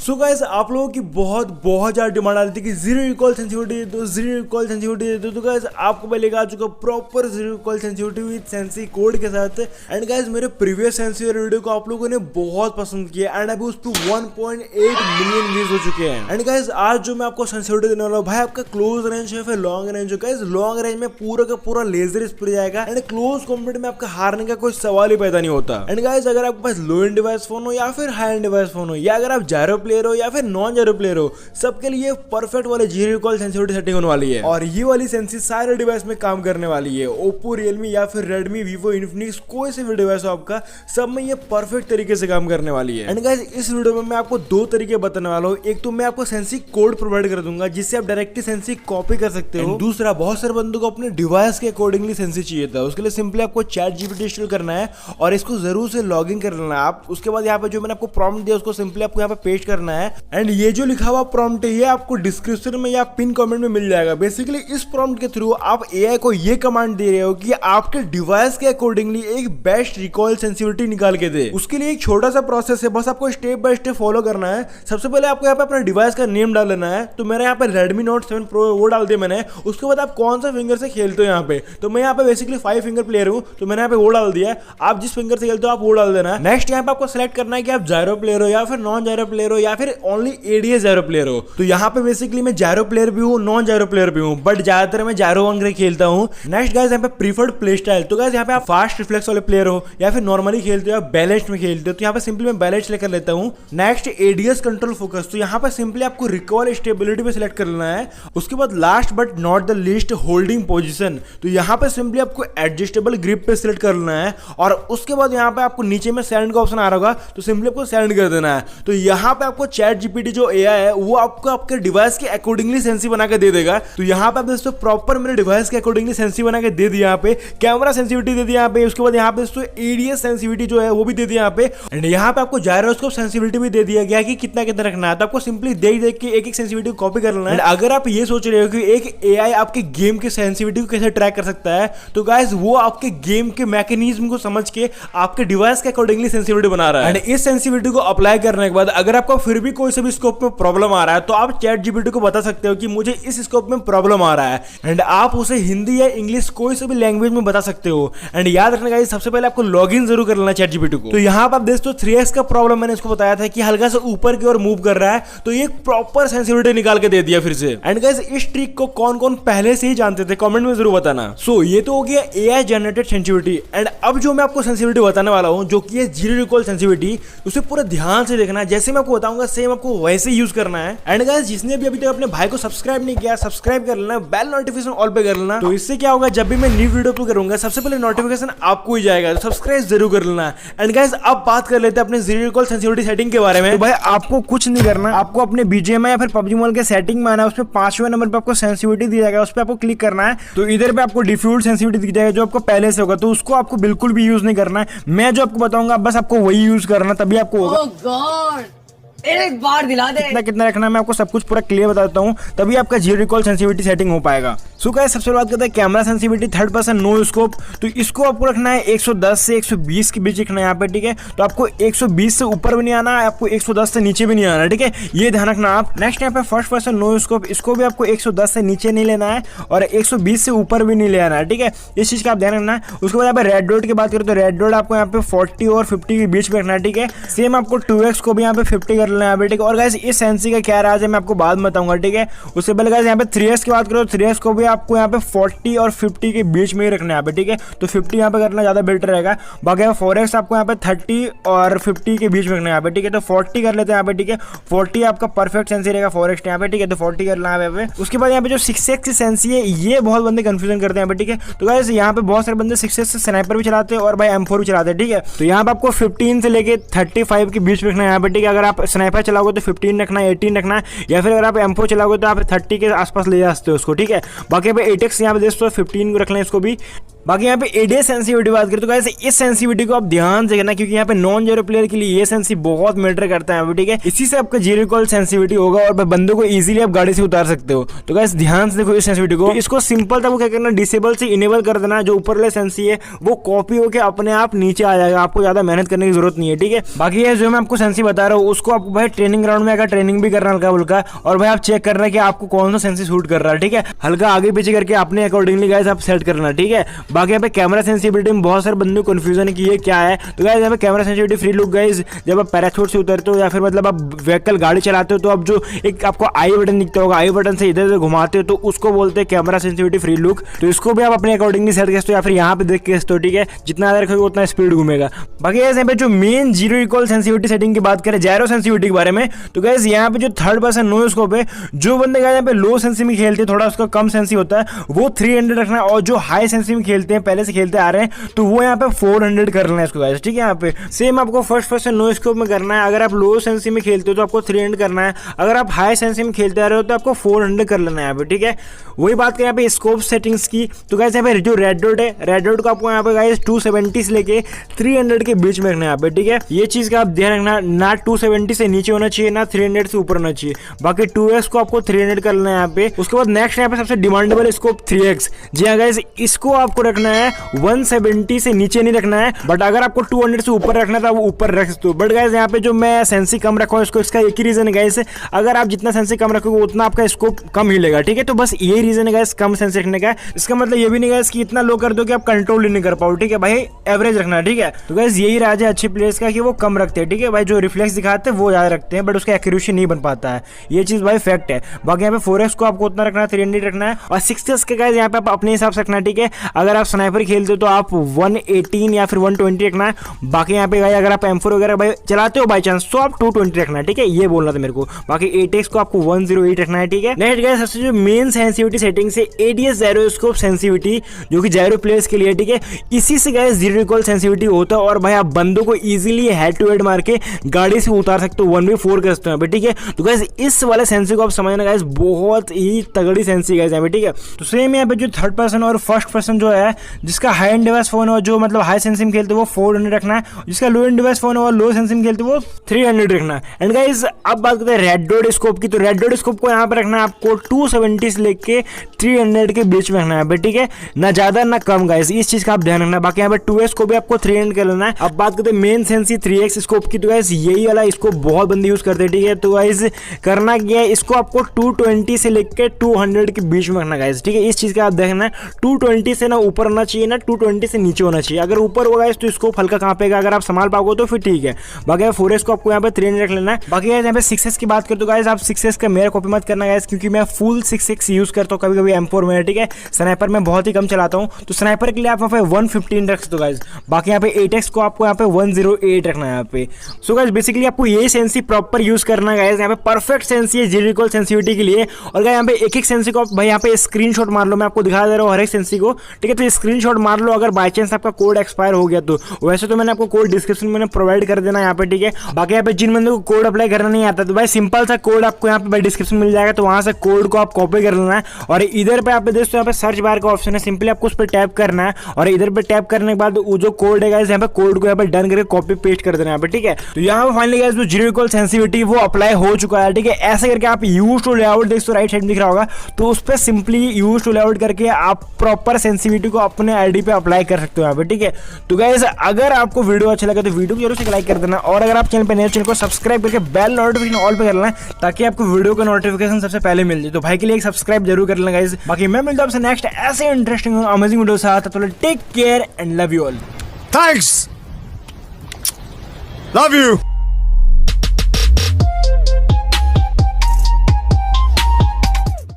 So guys आप लोगों की बहुत ज्यादा डिमांड आ रही थी कि जीरो रिकॉल सेंसिटिविटी दो, जीरो रिकॉल सेंसिटिविटी दो। तो गाइस आपको मैं लेकर आ चुका proper zero recall sensitivity with sensi code के साथ। एंड गाइस मेरे प्रीवियस सेंसी वीडियो को आप लोगों ने बहुत पसंद किया एंड अभी उस पर 1.8 मिलियन व्यूज हो चुके हैं। एंड गाइस आज जो मैं आपको सेंसिटिविटी देने वाला हूं भाई, आपका क्लोज रेंज है फिर लॉन्ग रेंज हो। गाइस लॉन्ग रेंज में पूरा का पूरा लेजर स्प्रे जाएगा एंड क्लोज कॉम्बैट में आपका हारने का कोई सवाल ही पैदा नहीं होता। एंड गाइस अगर आपके पास लो एंड डिवाइस फोन हो या फिर हाई एंड डिवाइस फोन हो, या अगर आप जायरो प्लेयर हो या फिर नॉन जायरो प्लेयर हो, सबके लिए परफेक्ट वाले जीरो रिकॉल सेंसिटिविटी सेटिंग होने वाली है। और ये वाली सेंसी सारे डिवाइस में काम करने वाली है। ओप्पो, रियलमी या फिर रेडमी, वीवो, इन्फिनिक्स, कोई से भी डिवाइस हो आपका, सब में ये परफेक्ट तरीके से काम करने वाली है। एंड गाइस इस वीडियो में मैं आपको दो तरीके बताने वाला हूँ। एक तो मैं आपको सेंसी कोड प्रोवाइड कर दूंगा जिससे आप डायरेक्टली सेंसी कॉपी कर सकते हो। दूसरा, बहुत सारे बंदों को अपने डिवाइस के अकॉर्डिंगली सेंसी चाहिए था, उसके लिए सिंपली आपको चैट जीपीटी इंस्टॉल करना है और इसको जरूर से लॉग इन कर लेना है आप। उसके बाद यहाँ पे जो मैंने आपको प्रॉम्प्ट दिया उसको सिंपली आपको यहाँ पे पेस्ट करना है। एंड ये जो लिखा हुआ प्रॉम्प्ट है ये आपको डिस्क्रिप्शन में या पिन कमेंट में मिल जाएगा। बेसिकली इस प्रॉम्प्ट के थ्रू आप एआई को ये कमांड दे रहे हो कि आपके डिवाइस के अकॉर्डिंगली एक बेस्ट रिकॉल सेंसिटिविटी निकाल के दे। उसके लिए एक छोटा सा प्रोसेस है, बस आपको स्टेप बाय स्टेप फॉलो करना है। सबसे पहले आपको यहाँ पे अपना डिवाइस का नेम डाल लेना है। तो मेरे यहाँ पे Redmi Note 7 Pro वो डाल दिया मैंने। उसके बाद आप कौन सा फिंगर से खेलते हो यहाँ पे, तो मैं यहाँ पे बेसिकली 5 फिंगर प्लेयर हूँ तो मैंने यहाँ पे वो डाल दिया है। आप जिस फिंगर से खेलते हो आप वो डाल देना है। नेक्स्ट यहाँ पे आपको सेलेक्ट करना है कि आप जायरो प्लेयर हो या फिर नॉन जायरो प्लेयर हो या फिर ओनली एडीएस जायरो प्लेयर हो। तो यहाँ पे बेसिकली मैं जायरो प्लेयर भी हूँ, नॉन जायरो प्लेयर भी हूँ, बट ज्यादातर मैं जायरो वगैरह खेलता हूँ। नेक्स्ट गाइस यहाँ पे प्रीफर्ड प्ले स्टाइल। तो गाइस यहाँ पे आप फास्ट रिफ्लेक्स वाले प्लेयर हो या फिर नॉर्मली खेलते हो या बैलेंस्ड में खेलते हो, तो यहाँ पे सिंपली मैं बैलेंस्ड लेकर लेता हूँ। Next ADS control focus. तो यहाँ पे सिंपली आपको रिकॉल स्टेबिलिटी पे सिलेक्ट कर लेना है। उसके बाद last but not the least holding position. तो यहाँ पे सिंपली आपको एडजस्टेबल ग्रिप पे सिलेक्ट कर लेना है और उसके बाद यहाँ पे आपको नीचे में सेंड का ऑप्शन आ रहा होगा तो सिंपली आपको सेंड कर देना है। तो यहाँ पे आपको चैट जीपीटी जो एआई है वो आपको आपके डिवाइस के अकॉर्डिंगली सेंसी बना के दे देगा। तो यहाँ पे आप दोस्तों प्रॉपर मेरे डिवाइस के अकॉर्डिंगली सेंसी बना के दे दिया, यहाँ पे कैमरा सेंसिटिविटी दे दिया यहाँ पे। उसके बाद यहाँ पे दोस्तों एडीएस सेंसिटिविटी जो है वो भी दे दिया यहाँ पे। एंड यहाँ पे आपको जायरोस्कोप सेंसिटिविटी भी दे दिया गया कि कितना कितना रखना है। तो आपको सिंपली देख के एक सेंसिटिविटी कॉपी कर लेना है। अगर आप ये सोच रहे हो कि एक एआई आपके गेम के सेंसिटिविटी को कैसे ट्रैक कर सकता है, तो गाइस वो आपके गेम के मैकेनिज्म को समझ के आपके डिवाइस के अकॉर्डिंगली सेंसिटिविटी बना रहा है। एंड इस सेंसिटिविटी को अप्लाई करने के बाद अगर आपको फिर भी कोई से भी स्कोप में प्रॉब्लम आ रहा है तो आप चैट जीपीटी को बता सकते हो कि मुझे इस स्कोप में प्रॉब्लम आ रहा है। एंड आप उसे हिंदी या इंग्लिश कोई से भी लैंग्वेज में बता सकते हो। एंड याद रखना गाइस सबसे पहले आपको लॉगिन जरूर कर लेना चैट जीपीटी को। तो यहाँ पर आप देखते हो 3x का प्रॉब्लम मैंने इसको बताया था कि हल्का सा ऊपर की ओर मूव कर रहा है, तो ये प्रॉपर सेंसिटिविटी निकाल के दे दिया फिर से। एंड गाइस इस ट्रिक को कौन कौन पहले से ही जानते थे कमेंट में जरूर बताना। सो ये तो हो गया एआई जनरेटेड सेंसिटिविटी। एंड अब जो मैं आपको सेंसिटिविटी बताने वाला हूं जो कि है जीरो रिकॉल सेंसिटिविटी, उसे पूरा ध्यान से देखना है। जैसे मैं आपको बताऊंगा सेम आपको वैसे यूज करना है। एंड गाइस जिसने भी अभी तक अपने भाई को सब्सक्राइब नहीं किया सब्सक्राइब कर लेना, बेल नोटिफिकेशन ऑल पे कर लेना। तो इससे क्या होगा, जब भी मैं न्यू वीडियो अपलोड करूंगा सबसे पहले नोटिफिकेशन आपको ही जाएगा। तो सब्सक्राइब जरूर कर लेना। एंड गाइस अब बात कर लेते हैं अपने जीरो रिकॉल सेंसिटिविटी सेटिंग के बारे में। तो भाई आपको कुछ नहीं करना, आपको अपने बीजीएमआई या फिर पबजी मोबाइल के सेटिंग में आना है। उस पर 5वें नंबर पे आपको सेंसिटिविटी दिया जाएगा, उस पर आपको क्लिक करना है। तो इधर पे आपको डिफॉल्ट सेंसिटिविटी दिख जाएगा जो आपको पहले से होगा, तो उसको आपको बिल्कुल भी यूज नहीं करना है। मैं जो आपको बताऊंगा बस आपको वही यूज करना, तभी आपको होगा। एक बार दिला दे कितना कितना रखना है मैं आपको सब कुछ पूरा क्लियर बताता हूँ, तभी आपका जीरो रिकॉल सेंसिटिविटी सेटिंग हो पाएगा। सो गाइस सबसे बात करते हैं camera sensitivity third person no scope. तो इसको आपको रखना है 110 से 120 के बीच रखना है यहाँ पे, ठीक है। तो आपको 120 से ऊपर भी नहीं आना है, आपको 110 से नीचे भी नहीं आना है, ठीक है, ये ध्यान रखना आप। नेक्स्ट यहाँ पे फर्स्ट पर्सन नो स्कोप, इसको भी आपको 110 से नीचे नहीं लेना है और 120 से ऊपर भी नहीं ले आना है, ठीक है, इस चीज का आप ध्यान रखना है। उसके बाद यहाँ पे रेड डॉट की बात करें तो रेड डॉट आपको यहाँ पे 40 और 50 के बीच में रखना है, ठीक है। सेम आपको 2x को भी यहाँ पे 50 कर लेना है, ठीक है। और गाइस इस सेंसी का क्या राज है मैं आपको बाद में बताऊंगा, ठीक है। उससे पहले गाइस यहाँ पे 3x की बात करो, 3x को भी आपको यहाँ पे 40 और 50 के बीच में ही रखना है यहाँ पे, ठीक है। तो 50 यहाँ पे करना ज्यादा बेटर रहेगा। बाकी 4x आपको यहाँ पे 30 और 50 के बीच में रखना है यहाँ पे, ठीक है। तो 40 कर लेते हैं यहाँ पे, ठीक है। 40 आपका परफेक्ट सेंसी रहेगा 4x यहाँ पे, ठीक है। तो 40 कर लेना है यहाँ पे। उसके बाद यहाँ पे जो 6x की सेंसी है ये बहुत बंदे कंफ्यूजन करते हैं यहाँ पे, ठीक है। तो गाइस यहाँ पे बहुत सारे बंदे 6x से स्नाइपर भी चलाते हैं और भाई M4 भी चलाते हैं, ठीक है। तो यहाँ पे आपको 15 से लेके 35 के बीच में रखना है यहाँ पे, ठीक है। अगर आप स्नाइपर चलाओगे तो 15 रखना है, 18 रखना है, या फिर अगर आप M4 चलाओगे तो आप 30 के आसपास ले जा सकते हो उसको, ठीक है। बाकी पे 8x यहाँ पे दोस्तों 15 को रखना है इसको भी। बाकी यहाँ पे एडीएस सेंसिटिविटी बात करें तो गाइस इस सेंसिटिविटी को आप ध्यान से करना क्योंकि यहाँ पे नॉन जायरो प्लेयर के लिए ये सेंसी बहुत मैटर करता है, ठीक है। इसी से आपका जीरो रिकॉल सेंसिटिविटी होगा और बंदों को इजीली आप गाड़ी से उतार सकते हो। तो गाइस ध्यान से देखो इस सेंसिटिविटी को, इसको सिंपल था वो क्या करना, डिसेबल से इनेबल कर देना। जो ऊपर वाले सेंसी है वो कॉपी होकर अपने आप नीचे आ जाएगा, आपको ज्यादा मेहनत करने की जरूरत नहीं है, ठीक है। बाकी ये जो मैं आपको सेंसी बता रहा हूँ उसको आप आपको भाई ट्रेनिंग ग्राउंड में अगर ट्रेनिंग भी करना हल्का फुल्का, और भाई आप चेक कर रहे हैं कि आपको कौन सा सेंसी शूट कर रहा है, ठीक है। हल्का आगे पीछे करके अपने अकॉर्डिंगली गाइस आप सेट करना, ठीक है। बाकी यहाँ पे कैमरा सेंसिटिविटी में बहुत सारे बंदे कंफ्यूजन की है क्या है, तो गाइस यहाँ पे camera sensitivity free look guys, जब आप पैराशूट से उतरते हो या फिर मतलब आप व्हीकल गाड़ी चलाते हो तो अब जो एक आपको आई बटन दिखता होगा, आई बटन से इधर उधर घुमाते हो तो उसको बोलते हैं कैमरा सेंसिटिविटी फ्री लुक। तो इसको भी आप अपने अकॉर्डिंगली सेट कर सकते हो या फिर यहाँ पे देख के सकते हो, ठीक है। जितना ज्यादा रखोगे उतना स्पीड घूमेगा। बाकी यहाँ पे जो main zero recall sensitivity setting की बात करें जायरो सेंसिटिविटी के बारे में, तो गाइस यहाँ पे जो थर्ड पर्सन नो स्कोप है, जो बंदे यहाँ पे लो सेंसी में खेलते हैं, थोड़ा उसका कम सेंसी होता है, वो 300 रखना है। और जो हाई सेंसी में खेलते हैं, पहले से खेलते आ रहे हैं, तो वो यहाँ पे 400 कर लेना है इसको गाइस, ठीक है। यहाँ पे सेम आपको फर्स्ट पर्सन नो स्कोप में करना है। अगर आप लो सेंसी में खेलते हो तो आपको 300 करना है, अगर आप हाई सेंसी में खेलते आ रहे हो तो आपको 400 कर लेना है यहाँ पे, ठीक है। वही बात करें यहाँ पे स्कोप सेटिंग्स की, तो गाइस यहाँ पे जो रेड डॉट है, रेड डॉट को आपको यहाँ पे गाइस 270 से लेके 300 के बीच में रखना है यहाँ पे, ठीक है। ये चीज का आप ध्यान रखना, ना 270 से नीचे होना चाहिए, ना 300 से ऊपर होना चाहिए। बाकी 2x को आपको 300 कर लेना है यहाँ पे। उसके बाद नेक्स्ट यहाँ पे सबसे डिमांडेबल स्कोप 3x, जी हाँ गाइस, इसको आपको रखना है 170 से नीचे नहीं रखना है, बट अगर आपको 200 से ऊपर रखना था वो ऊपर रख सकते हो। बट गाइस यहाँ पे जो मैं सेंसी कम रखा हूँ इसको, इसका एक ही रीजन है गाइस, अगर आप जितना सेंसी कम रखोगे उतना आपका स्कोप कम हिलेगा, ठीक है। तो बस ये रीजन है गाइस कम सेंसी रखने का। इसका मतलब ये भी नहीं गाइस कि इतना लो कर दो कि आप कंट्रोल ही नहीं कर पाओ, ठीक है भाई, एवरेज रखना, ठीक है। तो गाइस यही राज है अच्छे प्लेयर्स का कि वो कम रखते हैं, ठीक है भाई। जो रिफ्लेक्स दिखाते हैं वो ज्यादा रखते हैं, बट उसका एक्यूरेसी नहीं बन पाता है, ये चीज भाई फैक्ट है। बाकी यहाँ पे 4x को आपको उतना रखना है, 300 रखना है, और 6x के गाइस यहाँ पे आप अपने हिसाब से रखना है, ठीक है। अगर आप स्नाइपर खेलते हो तो आप 118 या फिर 120 रखना है। बाकी यहाँ पे अगर आप M4 वगैरह भाई चलाते हो बाई चांस तो आप 220 रखना है, ठीक है, ये बोलना था मेरे को। बाकी 8x को आपको 108 रखना है, ठीक है। नेक्स्ट गाइस सबसे जो मेन सेंसिटिविटी सेटिंग से ADS जायरोस्कोप सेंसिटिविटी, जो कि जायरो प्लेयर्स के लिए, ठीक है। इसी से गाइस जीरो रिकॉल सेंसिटिविटी होता है, और भाई आप बंदों को इजीली हेड टू हेड मार के गाड़ी से उतार सकते हो, 1v4 कर सकते हो, ठीक है। तो गाइस इस वाले सेंसी को आप समझना गाइस, बहुत ही तगड़ी सेंसी गाइस यहाँ पे, ठीक है। तो सेम यहाँ पे जो थर्ड पर्सन और फर्स्ट पर्सन जो है, जिसका हाई एंड डिवाइस फोन हो, जो मतलब हाई सेंसी में खेलते वो 400 रखना है, जिसका लो एंड डिवाइस फोन हो लो सेंसी में खेलते वो 300 रखना है। एंड गाइस अब बात करते हैं रेड डॉट स्कोप की, तो रेड डॉट स्कोप को यहाँ पे रखना है आपको 270 से लेके 300 के बीच में रखना है, ठीक है, ना ज्यादा ना कम गाइस, इस चीज का आप ध्यान रखना। बाकी यहाँ पे 2x को भी आपको 300 कर लेना है। अब बात करते हैं मेन सेंसी 3x स्कोप की, तो गाइस यही वाला स्कोप बहुत बंदे यूज करते हैं, ठीक है। तो गाइस करना क्या है, इसको आपको 220 से लेके 200 के बीच में रखना गाइस, ठीक है। इस चीज का आप देखना, 220 से ना ऊपर होना चाहिए ना 220 से नीचे होना चाहिए। अगर ऊपर होगा तो स्कोप हल्का कांपेगा, अगर आप संभाल पाओगे तो फिर ठीक है। बाकी 4x को आपको यहाँ पे 300 रख लेना है। बाकी यहाँ पे 6x की बात करते हो गाइस, आप 6x का मेरा कॉपी मत करना गाइस, क्योंकि मैं फुल 6x यूज करता हूँ कभी कभी M4 में, ठीक है। स्नाइपर में बहुत ही कम चलाता हूँ, तो स्नाइपर के लिए आप यहाँ पे 115 रख सकते हो गाइस। बाकी यहाँ पे 8x को आपको यहाँ पे 108 रखना है यहाँ पे। सो गाइस बेसिकली आपको ये सेंसी प्रॉपर यूज करना है गाइस, यहाँ पे परफेक्ट सेंसी है जीरो रिकॉल सेंसिटिविटी के लिए। और गाइस यहाँ पे एक एक सेंसी को भाई यहाँ पे स्क्रीनशॉट मार लो, मैं आपको दिखा दे रहा हूँ हर एक सेंसी को, ठीक है। तो स्क्रीनशॉट मार लो, अगर बाय चांस आपका कोड एक्सपायर हो गया तो, वैसे तो मैंने आपको कोड डिस्क्रिप्शन में प्रोवाइड कर देना यहाँ पे, ठीक है। बाकी यहाँ पे जिन बंदों को कोड अप्लाई करना नहीं आता तो भाई सिंपल सा कोड आपको यहाँ पे डिस्क्रिप्शन मिल जाएगा, तो वहां से कोड को आप कॉपी कर लेना है। और इधर पे आप देख यहाँ पे सर्च बार का ऑप्शन है, सिंपली आपको उस पर टैप करना है, और इधर पे टैप करने के बाद वो जो कोड है गाइस यहाँ पे कोड को यहाँ पे डन करके कॉपी पेस्ट कर देना यहाँ पे, ठीक है। तो यहाँ पे फाइनली गाइस जो जीरो रिकॉल सेंसिटिविटी वो अप्लाई हो चुका है, ठीक है। ऐसे करके आप यूज टू लेआउट देख, राइट साइड दिख रहा होगा, तो उस पर सिंपली यूज टू लेआउट करके आप प्रॉपर सेंसिटिविटी को अपने आईडी पे अप्लाई कर सकते हो यहाँ पे, ठीक है। तो गाइस अगर आपको वीडियो अच्छा लगा तो वीडियो को जरूर से लाइक कर देना, और अगर आप चैनल पे नए चैनल को सब्सक्राइब करके बेल नोटिफिकेशन ऑल पे कर लेना, ताकि आपको वीडियो का नोटिफिकेशन सबसे पहले मिल जाए। तो भाई के लिए एक सब्सक्राइब जरूर कर लेना गाइस। बाकी मैं मिलता हूं आपसे नेक्स्ट ऐसे इंटरेस्टिंग अमेजिंग वीडियो के साथ, तो take care and love you all. Thanks! Love you!